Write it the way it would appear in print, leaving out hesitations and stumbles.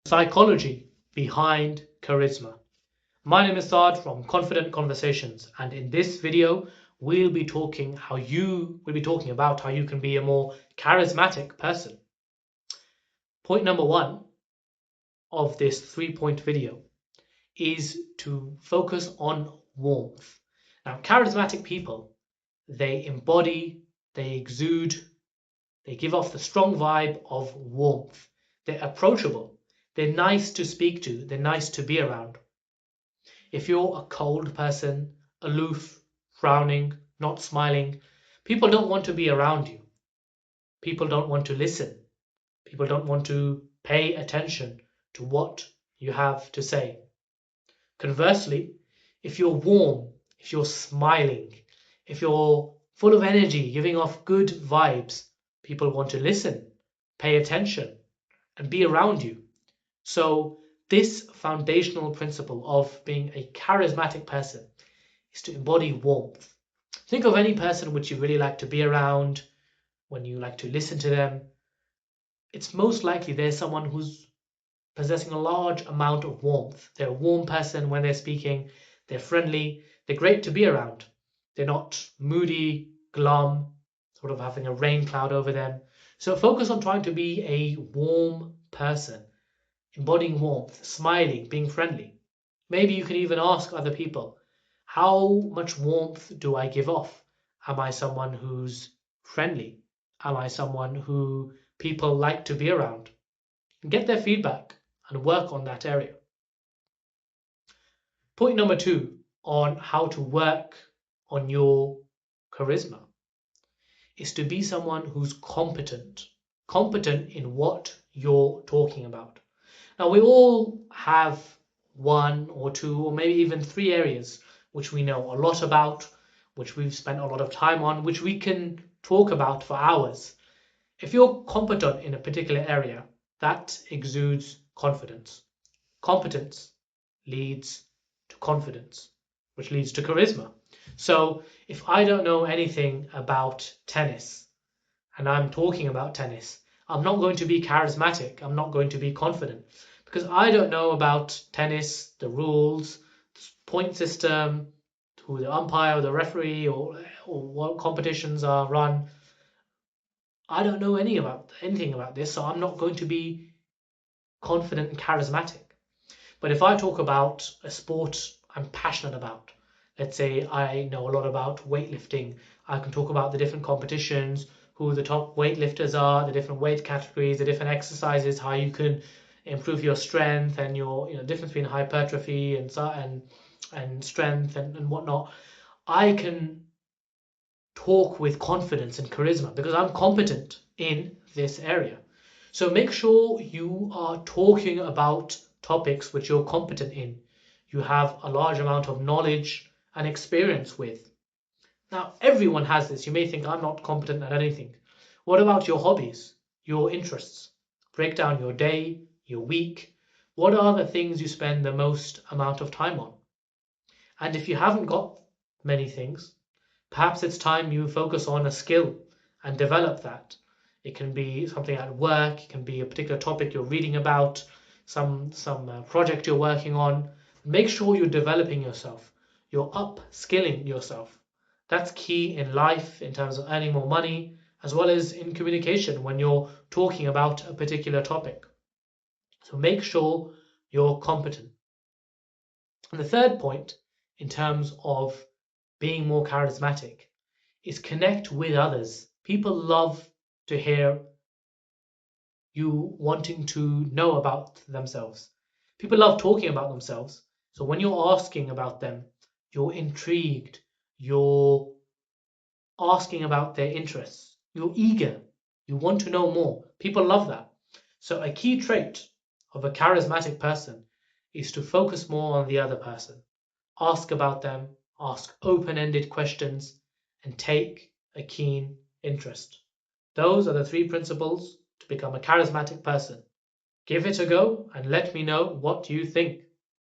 Psychology behind charisma. My name is Saad from Confident Conversations, and in this video we'll be talking about how you can be a more charismatic person. Point number one of this 3-point video is to focus on warmth. Now, charismatic people, they embody, they exude, they give off the strong vibe of warmth. They're approachable. They're nice to speak to. They're nice to be around. If you're a cold person, aloof, frowning, not smiling, people don't want to be around you. People don't want to listen. People don't want to pay attention to what you have to say. Conversely, if you're warm, if you're smiling, if you're full of energy, giving off good vibes, people want to listen, pay attention, and be around you. So this foundational principle of being a charismatic person is to embody warmth. Think of any person which you really like to be around, when you like to listen to them. It's most likely they're someone who's possessing a large amount of warmth. They're a warm person when they're speaking, they're friendly, they're great to be around. They're not moody, glum, sort of having a rain cloud over them. So focus on trying to be a warm person, embodying warmth, smiling, being friendly. Maybe you can even ask other people, how much warmth do I give off? Am I someone who's friendly? Am I someone who people like to be around? Get their feedback and work on that area. Point number two on how to work on your charisma is to be someone who's competent in what you're talking about. Now, we all have one or two or maybe even three areas which we know a lot about, which we've spent a lot of time on, which we can talk about for hours. If you're competent in a particular area, that exudes confidence. Competence leads to confidence, which leads to charisma. So if I don't know anything about tennis and I'm talking about tennis, I'm not going to be charismatic. I'm not going to be confident because I don't know about tennis, the rules, the point system, who the umpire or the referee or what competitions are run. I don't know anything about this, so I'm not going to be confident and charismatic. But if I talk about a sport I'm passionate about, let's say I know a lot about weightlifting, I can talk about the different competitions, who the top weightlifters are, the different weight categories, the different exercises, how you can improve your strength and your difference between hypertrophy and strength and whatnot. I can talk with confidence and charisma because I'm competent in this area. So make sure you are talking about topics which you're competent in, you have a large amount of knowledge and experience with. Now, everyone has this. You may think I'm not competent at anything. What about your hobbies, your interests? Break down your day, your week. What are the things you spend the most amount of time on? And if you haven't got many things, perhaps it's time you focus on a skill and develop that. It can be something at work, it can be a particular topic you're reading about, some project you're working on. Make sure you're developing yourself. You're upskilling yourself. That's key in life in terms of earning more money, as well as in communication when you're talking about a particular topic. So make sure you're competent. And the third point, in terms of being more charismatic, is connect with others. People love to hear you wanting to know about themselves. People love talking about themselves. So when you're asking about them, you're intrigued, you're asking about their interests, you're eager, you want to know more. People love that. So a key trait of a charismatic person is to focus more on the other person. Ask about them, ask open-ended questions, and take a keen interest. Those are the 3 principles to become a charismatic person. Give it a go and let me know what you think.